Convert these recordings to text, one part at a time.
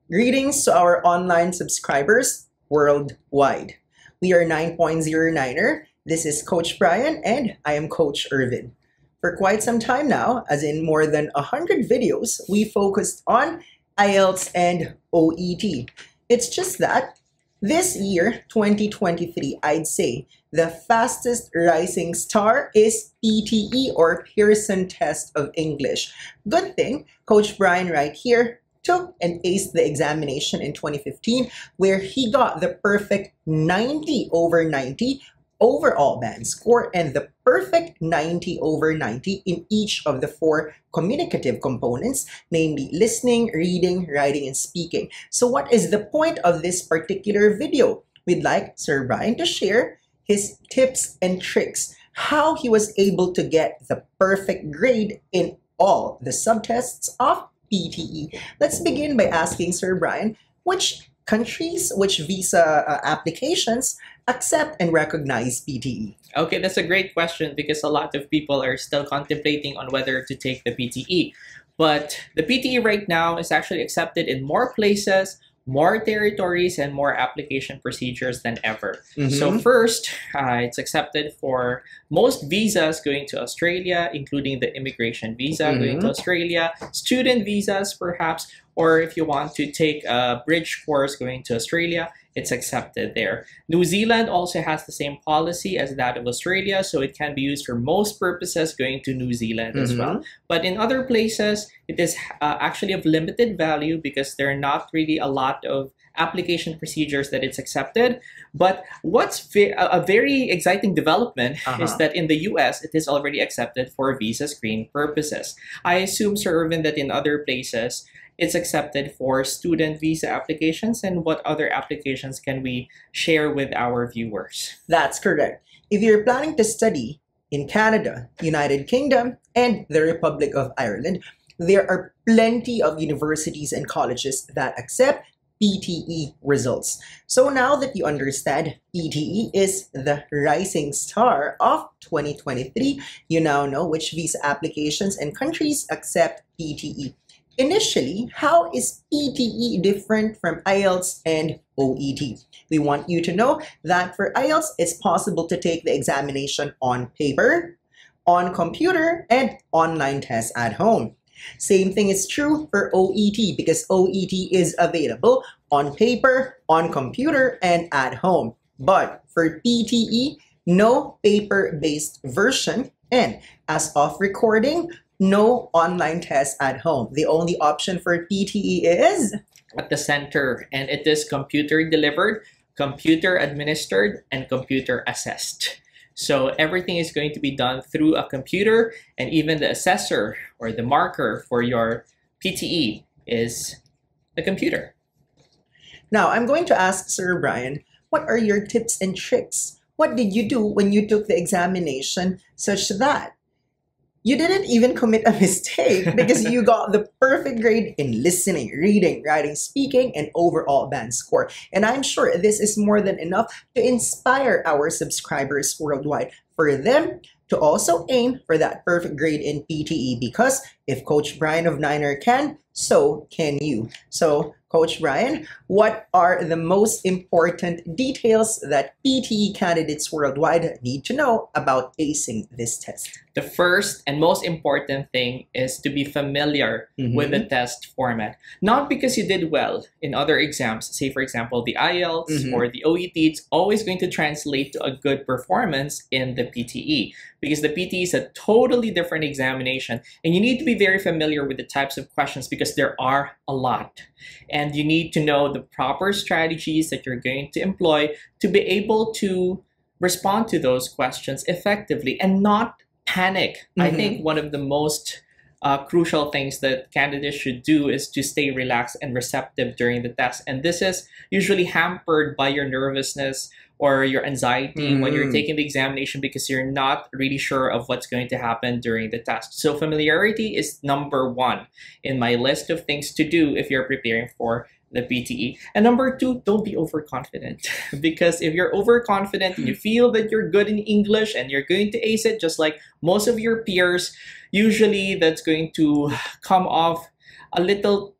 Greetings to our online subscribers worldwide. We are 9.09er. This is Coach Brian and I am Coach Ervin. For quite some time now, as in more than 100 videos, we focused on IELTS and OET. It's just that this year, 2023, I'd say the fastest rising star is PTE or Pearson Test of English. Good thing, Coach Brian right here took and aced the examination in 2015 where he got the perfect 90 over 90 overall band score and the perfect 90 over 90 in each of the 4 communicative components, namely listening, reading, writing, and speaking. So what is the point of this particular video? We'd like Sir Brian to share his tips and tricks, how he was able to get the perfect grade in all the subtests of PTE. Let's begin by asking Sir Brian, which countries, which visa applications accept and recognize PTE? Okay, that's a great question because a lot of people are still contemplating on whether to take the PTE. But the PTE right now is actually accepted in more places, more territories, and more application procedures than ever. So first, it's accepted for most visas going to Australia, including the immigration visa going to Australia, student visas perhaps, or if you want to take a bridge course going to Australia, it's accepted there. New Zealand also has the same policy as that of Australia, so it can be used for most purposes going to New Zealand as well. But in other places, it is actually of limited value because there are not really a lot of application procedures that it's accepted. But what's a very exciting development is that in the US, it is already accepted for visa screen purposes. I assume, Sir Ervin, that in other places, it's accepted for student visa applications. And what other applications can we share with our viewers? That's correct. If you're planning to study in Canada, United Kingdom, and the Republic of Ireland, there are plenty of universities and colleges that accept PTE results. So now that you understand PTE is the rising star of 2023, you now know which visa applications and countries accept PTE. Initially, how is PTE different from IELTS and OET? We want you to know that for IELTS, it's possible to take the examination on paper, on computer, and online tests at home. Same thing is true for OET because OET is available on paper, on computer, and at home. But for PTE, no paper-based version, and as of recording, no online test at home. The only option for PTE is at the center, and it is computer delivered, computer administered, and computer assessed. So everything is going to be done through a computer, and even the assessor or the marker for your PTE is the computer. Now, I'm going to ask Sir Brian, what are your tips and tricks? What did you do when you took the examination such that you didn't even commit a mistake because you got the perfect grade in listening, reading, writing, speaking, and overall band score? And I'm sure this is more than enough to inspire our subscribers worldwide for them to also aim for that perfect grade in PTE, because if Coach Brian of Niner can, so can you. So, Coach Brian, what are the most important details that PTE candidates worldwide need to know about acing this test? The first and most important thing is to be familiar with the test format. Not because you did well in other exams, say for example the IELTS or the OET, it's always going to translate to a good performance in the PTE, because the PTE is a totally different examination and you need to be very familiar with the types of questions because there are a lot. And you need to know the proper strategies that you're going to employ to be able to respond to those questions effectively and not panic. I think one of the most crucial things that candidates should do is to stay relaxed and receptive during the test. And this is usually hampered by your nervousness or your anxiety when you're taking the examination because you're not really sure of what's going to happen during the test. So familiarity is number 1 in my list of things to do if you're preparing for the PTE. And number 2, don't be overconfident. Because if you're overconfident and you feel that you're good in English and you're going to ace it just like most of your peers, usually that's going to come off a little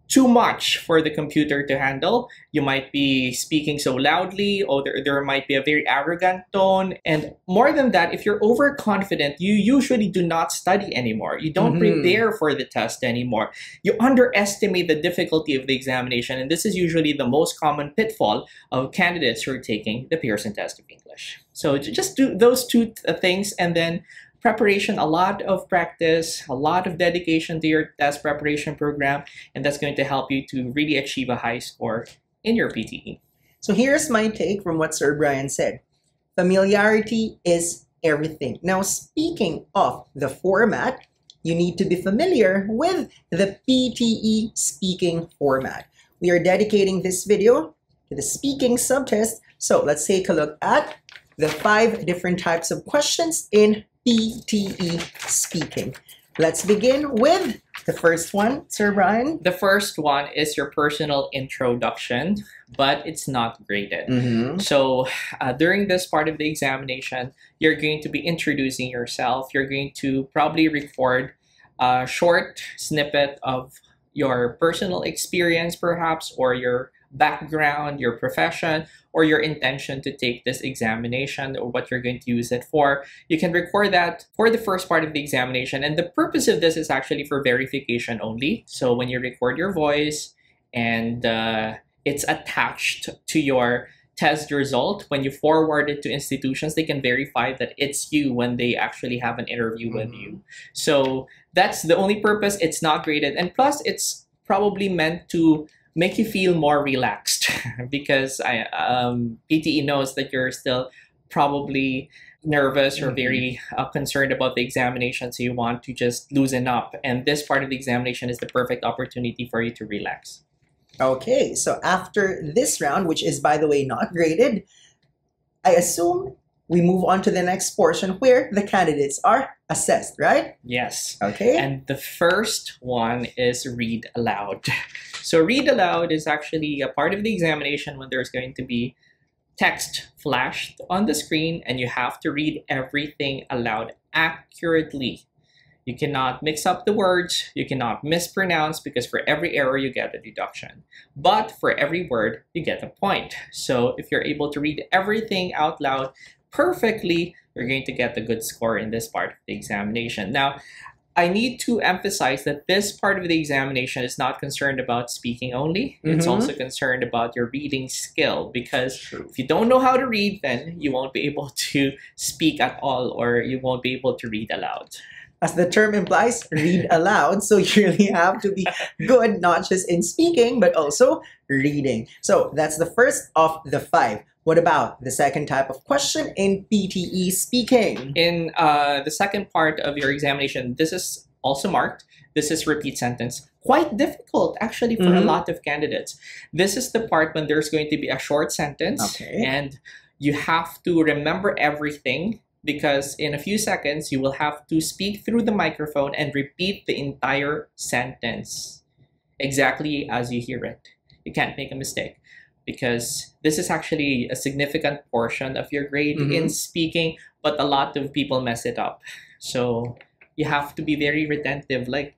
too much for the computer to handle. You might be speaking so loudly, or there might be a very arrogant tone. And more than that, if you're overconfident, you usually do not study anymore. You don't prepare for the test anymore. You underestimate the difficulty of the examination. And this is usually the most common pitfall of candidates who are taking the Pearson test of English. So just do those two things, and then preparation, a lot of practice, a lot of dedication to your test preparation program, and that's going to help you to really achieve a high score in your PTE. So here's my take from what Sir Brian said. Familiarity is everything. Now, speaking of the format, you need to be familiar with the PTE speaking format. We are dedicating this video to the speaking subtest. So let's take a look at the 5 different types of questions in PTE speaking. Let's begin with the first one, Sir Brian. The first one is your personal introduction, but it's not graded. So during this part of the examination, you're going to be introducing yourself. You're going to probably record a short snippet of your personal experience, perhaps, or your background, your profession, or your intention to take this examination, or what you're going to use it for. You can record that for the first part of the examination, and the purpose of this is actually for verification only. So when you record your voice and it's attached to your test result, when you forward it to institutions, they can verify that it's you when they actually have an interview with you. So that's the only purpose. It's not graded, and plus it's probably meant to make you feel more relaxed because PTE knows that you're still probably nervous or very concerned about the examination, so you want to just loosen up. And this part of the examination is the perfect opportunity for you to relax. Okay, so after this round, which is, by the way, not graded, I assume we move on to the next portion where the candidates are assessed, right? Yes. Okay. And the first one is read aloud. So read aloud is actually a part of the examination when there's going to be text flashed on the screen and you have to read everything aloud accurately. You cannot mix up the words, you cannot mispronounce, because for every error you get a deduction. But for every word, you get a point. So if you're able to read everything out loud perfectly, you're going to get a good score in this part of the examination. Now, I need to emphasize that this part of the examination is not concerned about speaking only. It's also concerned about your reading skill, because if you don't know how to read, then you won't be able to speak at all, or you won't be able to read aloud. As the term implies, read aloud. So you really have to be good, not just in speaking, but also reading. So that's the first of the 5. What about the second type of question in PTE speaking? In the second part of your examination, this is also marked. This is repeat sentence. Quite difficult, actually, for a lot of candidates. This is the part when there's going to be a short sentence, and you have to remember everything, because in a few seconds, you will have to speak through the microphone and repeat the entire sentence exactly as you hear it. You can't make a mistake, because this is actually a significant portion of your grade in speaking, but a lot of people mess it up. So you have to be very retentive. Like,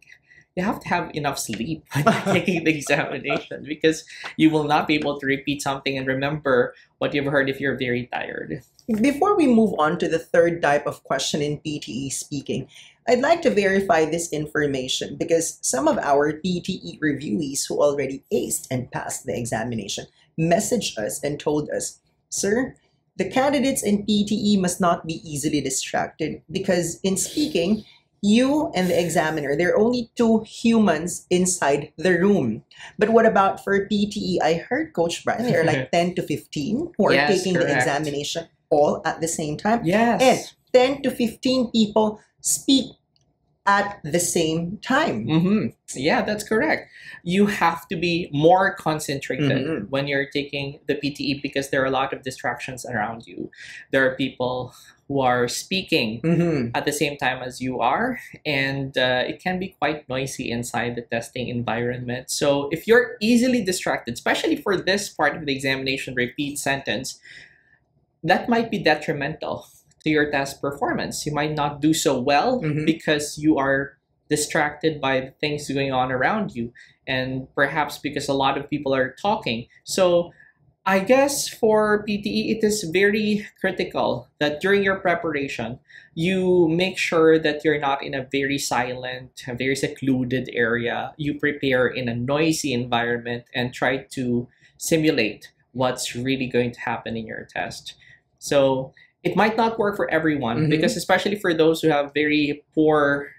you have to have enough sleep when you're taking the examination, because you will not be able to repeat something and remember what you've heard if you're very tired. Before we move on to the third type of question in PTE speaking, I'd like to verify this information, because some of our PTE reviewees who already aced and passed the examination messaged us and told us, "Sir, the candidates in PTE must not be easily distracted, because in speaking, you and the examiner, there are only 2 humans inside the room." But what about for PTE? I heard Coach Brian, there are like 10 to 15 who are taking the examination all at the same time. Yes. And 10 to 15 people speak at the same time. Yeah, that's correct. You have to be more concentrated when you're taking the PTE, because there are a lot of distractions around you. There are people who are speaking at the same time as you are, and it can be quite noisy inside the testing environment. So if you're easily distracted, especially for this part of the examination, repeat sentence, that might be detrimental to your test performance. You might not do so well because you are distracted by the things going on around you. and perhaps because a lot of people are talking. So I guess for PTE, it is very critical that during your preparation, you make sure that you're not in a very silent, a very secluded area. You prepare in a noisy environment and try to simulate what's really going to happen in your test. So it might not work for everyone because especially for those who have very poor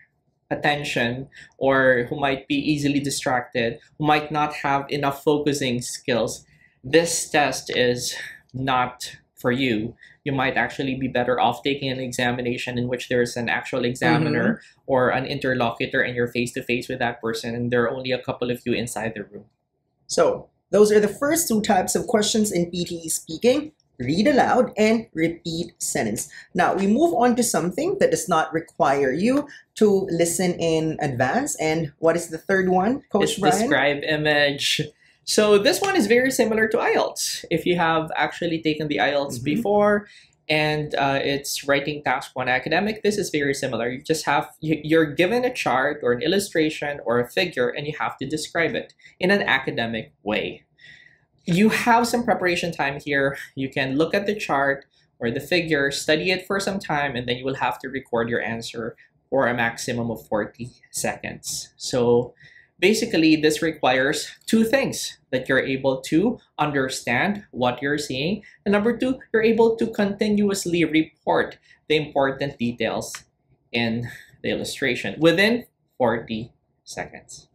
attention or who might be easily distracted, who might not have enough focusing skills, this test is not for you. You might actually be better off taking an examination in which there's an actual examiner or an interlocutor and you're face-to-face with that person and there are only a couple of you inside the room. So those are the first two types of questions in PTE speaking: read aloud and repeat sentence. Now we move on to something that does not require you to listen in advance. And what is the third one, Coach Brian? Describe image. So this one is very similar to IELTS. If you have actually taken the IELTS before and it's writing task 1 academic, this is very similar. You just have, you're given a chart or an illustration or a figure and you have to describe it in an academic way. You have some preparation time here. You can look at the chart or the figure, study it for some time, and then you will have to record your answer for a maximum of 40 seconds. So basically, this requires two things: that you're able to understand what you're seeing, and number two, you're able to continuously report the important details in the illustration within 40 seconds.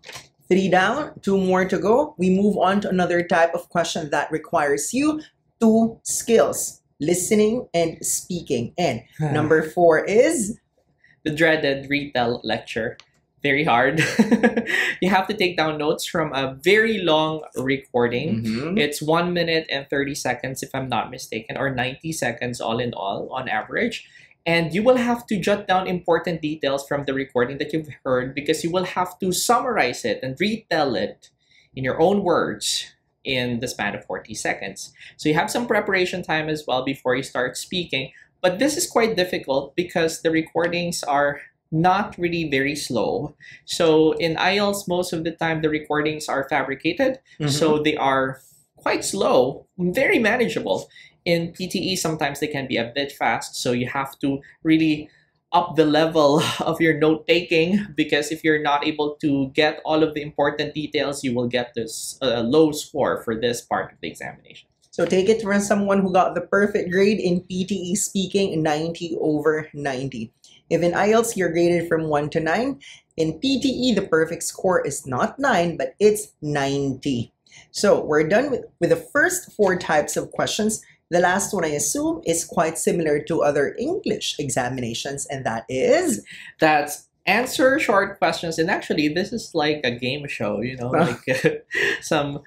3 down, 2 more to go. We move on to another type of question that requires you 2 skills: listening and speaking. And number 4 is the dreaded retell lecture. Very hard. You have to take down notes from a very long recording. It's 1 minute and 30 seconds, if I'm not mistaken, or 90 seconds all in all on average. And you will have to jot down important details from the recording that you've heard because you will have to summarize it and retell it in your own words in the span of 40 seconds. So you have some preparation time as well before you start speaking. But this is quite difficult because the recordings are not really very slow. So in IELTS, most of the time the recordings are fabricated. So they are quite slow, very manageable. In PTE, sometimes they can be a bit fast. So you have to really up the level of your note taking, because if you're not able to get all of the important details, you will get this low score for this part of the examination. So take it from someone who got the perfect grade in PTE speaking, 90 over 90. If in IELTS you're graded from 1 to 9, in PTE the perfect score is not 9, but it's 90. So we're done with the first 4 types of questions. The last one, I assume, is quite similar to other English examinations, and that is? That's answer short questions. And actually, this is like a game show, you know, like some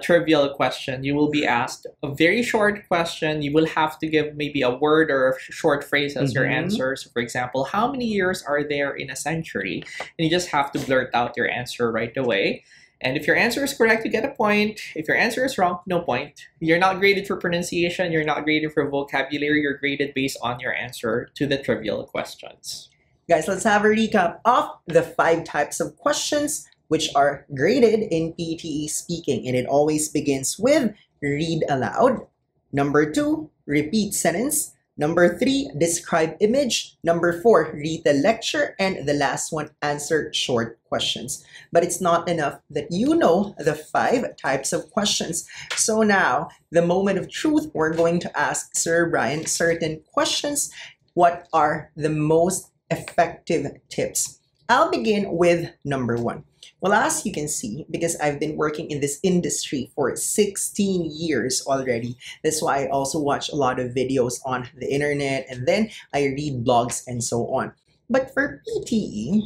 trivial question. You will be asked a very short question. You will have to give maybe a word or a short phrase as your answer. So, for example, how many years are there in a century? And you just have to blurt out your answer right away. And if your answer is correct, you get a point. If your answer is wrong, no point. You're not graded for pronunciation. You're not graded for vocabulary. You're graded based on your answer to the trivial questions. Guys, let's have a recap of the 5 types of questions which are graded in PTE speaking. And it always begins with read aloud. Number 2, repeat sentence. Number 3, describe image. Number 4, read the lecture. And the last one, answer short questions. But it's not enough that you know the 5 types of questions. So now, the moment of truth, we're going to ask Sir Brian certain questions. What are the most effective tips? I'll begin with number 1. Well, as you can see, because I've been working in this industry for 16 years already, that's why I also watch a lot of videos on the internet, and then I read blogs and so on. But for PTE,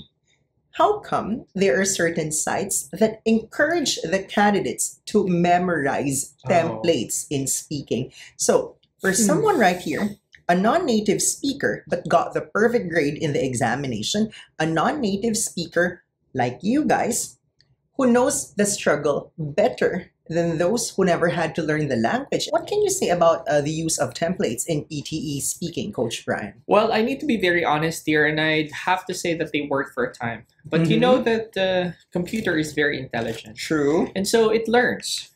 how come there are certain sites that encourage the candidates to memorize templates in speaking? So for someone right here, a non-native speaker but got the perfect grade in the examination, a non-native speaker like you guys, who knows the struggle better than those who never had to learn the language. What can you say about the use of templates in PTE speaking, Coach Brian? Well, I need to be very honest here, and I'd have to say that they work for a time. But you know that the computer is very intelligent. True. And so it learns.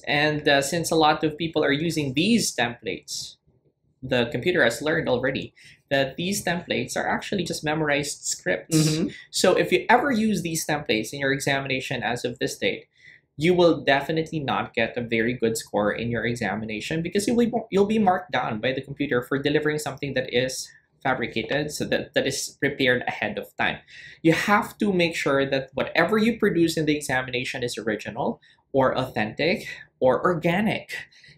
And since a lot of people are using these templates, the computer has learned already that these templates are actually just memorized scripts. So if you ever use these templates in your examination as of this date, you will definitely not get a very good score in your examination because you'll be marked down by the computer for delivering something that is fabricated, so that is prepared ahead of time. You have to make sure that whatever you produce in the examination is original or authentic or organic.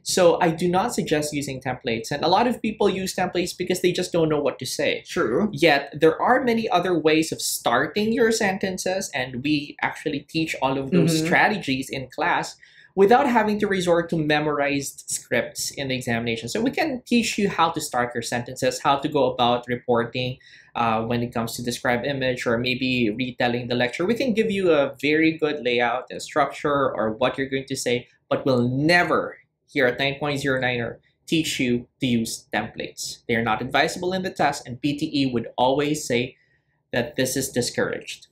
So I do not suggest using templates. And a lot of people use templates because they just don't know what to say. True. Yet there are many other ways of starting your sentences, and we actually teach all of those strategies in class without having to resort to memorized scripts in the examination. So we can teach you how to start your sentences, how to go about reporting when it comes to describe image, or maybe retelling the lecture. We can give you a very good layout and structure or what you're going to say, but we'll never here at 9.09er teach you to use templates. They are not advisable in the test, and PTE would always say that this is discouraged.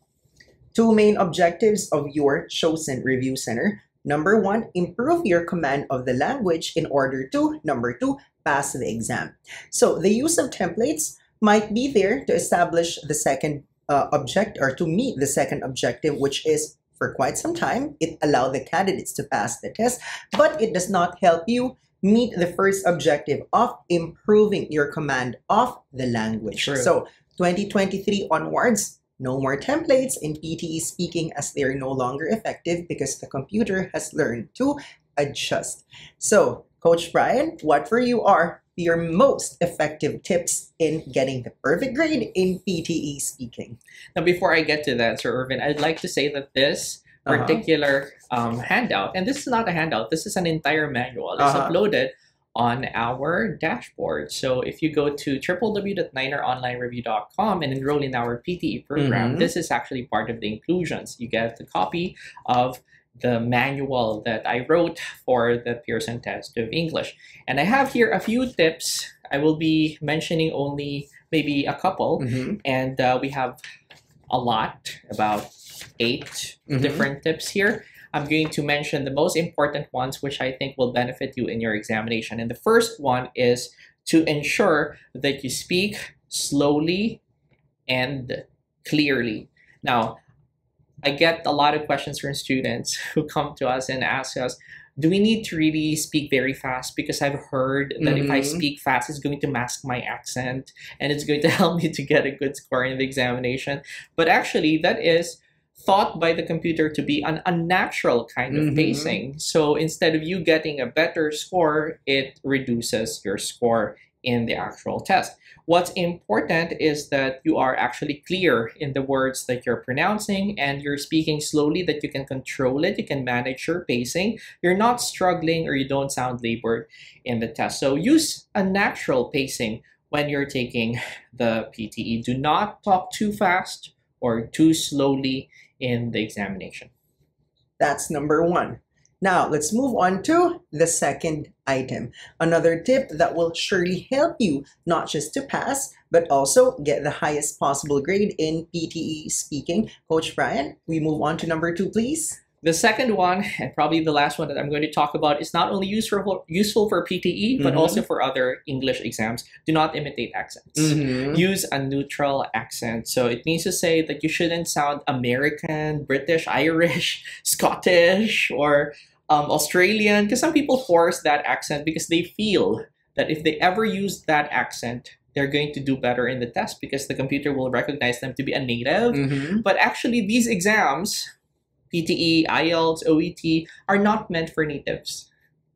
Two main objectives of your chosen review center. Number one, improve your command of the language in order to, number two, pass the exam. So the use of templates might be there to establish the second or to meet the second objective, which is for quite some time, it allowed the candidates to pass the test, but it does not help you meet the first objective of improving your command of the language. True. So 2023 onwards, no more templates in PTE speaking, as they are no longer effective because the computer has learned to adjust. So, Coach Brian, what for you are your most effective tips in getting the perfect grade in PTE speaking? Now, before I get to that, Sir Ervin, I'd like to say that this particular handout, and this is not a handout, this is an entire manual, is uploaded on our dashboard. So if you go to www.nineronlinereview.com and enroll in our PTE program, this is actually part of the inclusions. You get the copy of the manual that I wrote for the Pearson test of English. And I have here a few tips. I will be mentioning only maybe a couple, and we have a lot, about 8 different tips here. I'm going to mention the most important ones, which I think will benefit you in your examination. And the first one is to ensure that you speak slowly and clearly. Now, I get a lot of questions from students who come to us and ask us, do we need to really speak very fast? Because I've heard that if I speak fast, it's going to mask my accent and it's going to help me to get a good score in the examination. But actually, that is thought by the computer to be an unnatural kind of pacing. So instead of you getting a better score, it reduces your score in the actual test. What's important is that you are actually clear in the words that you're pronouncing, and you're speaking slowly, that you can control it, you can manage your pacing, you're not struggling, or you don't sound labored in the test. So use a natural pacing when you're taking the PTE. Do not talk too fast or too slowly in the examination. That's number one. Now, let's move on to the second item. Another tip that will surely help you not just to pass, but also get the highest possible grade in PTE speaking. Coach Brian, we move on to number 2, please. The second one, and probably the last one that I'm going to talk about, is not only useful for PTE, but also for other English exams. Do not imitate accents. Use a neutral accent. So it means to say that you shouldn't sound American, British, Irish, Scottish, or Australian, because some people force that accent because they feel that if they ever use that accent, they're going to do better in the test because the computer will recognize them to be a native. But actually, these exams, PTE, IELTS, OET, are not meant for natives.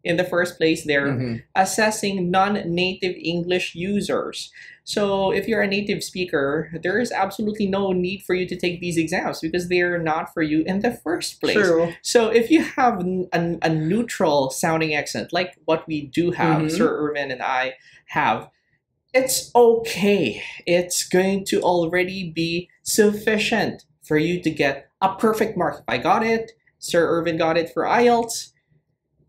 In the first place, they're assessing non-native English users. So if you're a native speaker, there is absolutely no need for you to take these exams because they're not for you in the first place. True. So if you have a neutral sounding accent, like what we do have, Sir Ervin and I have, it's okay. It's going to already be sufficient for you to get a perfect mark. If I got it, Sir Ervin got it for IELTS,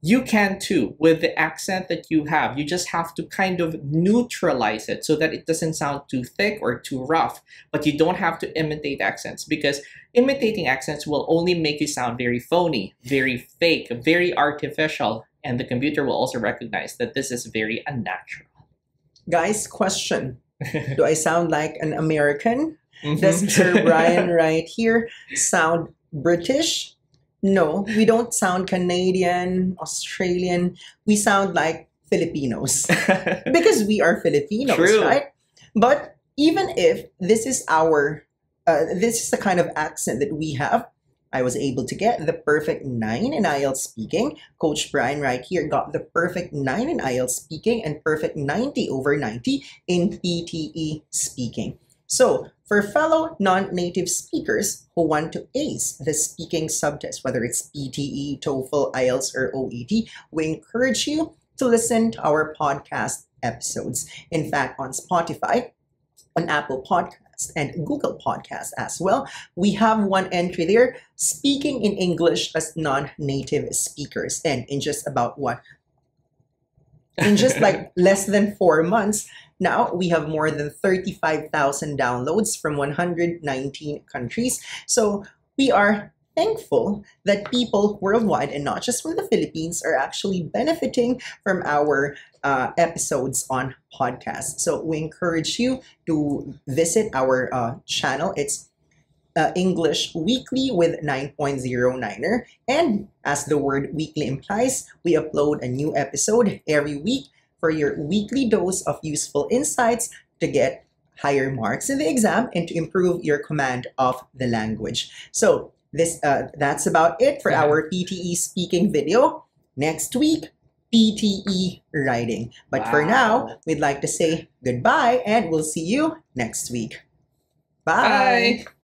you can too with the accent that you have. You just have to kind of neutralize it so that it doesn't sound too thick or too rough. But you don't have to imitate accents, because imitating accents will only make you sound very phony, very fake, very artificial. And the computer will also recognize that this is very unnatural. Guys, question. Do I sound like an American? Does Sir Brian right here sound British? No, we don't sound Canadian, Australian. We sound like Filipinos because we are Filipinos, True. right? But even if this is the kind of accent that we have, I was able to get the perfect 9 in IELTS speaking. Coach Brian right here got the perfect 9 in IELTS speaking and perfect 90 over 90 in PTE speaking. So, for fellow non-native speakers who want to ace the speaking subtest, whether it's PTE, TOEFL, IELTS, or OET, we encourage you to listen to our podcast episodes. In fact, on Spotify, on Apple Podcasts, and Google Podcasts as well, we have one entry there, speaking in English as non-native speakers. And in just about in just like less than 4 months, now we have more than 35,000 downloads from 119 countries. So we are thankful that people worldwide, and not just from the Philippines, are actually benefiting from our episodes on podcasts. So we encourage you to visit our channel. It's English Weekly with 9.09er. And as the word weekly implies, we upload a new episode every week for your weekly dose of useful insights to get higher marks in the exam and to improve your command of the language. So that's about it for our PTE speaking video. Next week, PTE writing. But for now, we'd like to say goodbye and we'll see you next week. Bye. Bye.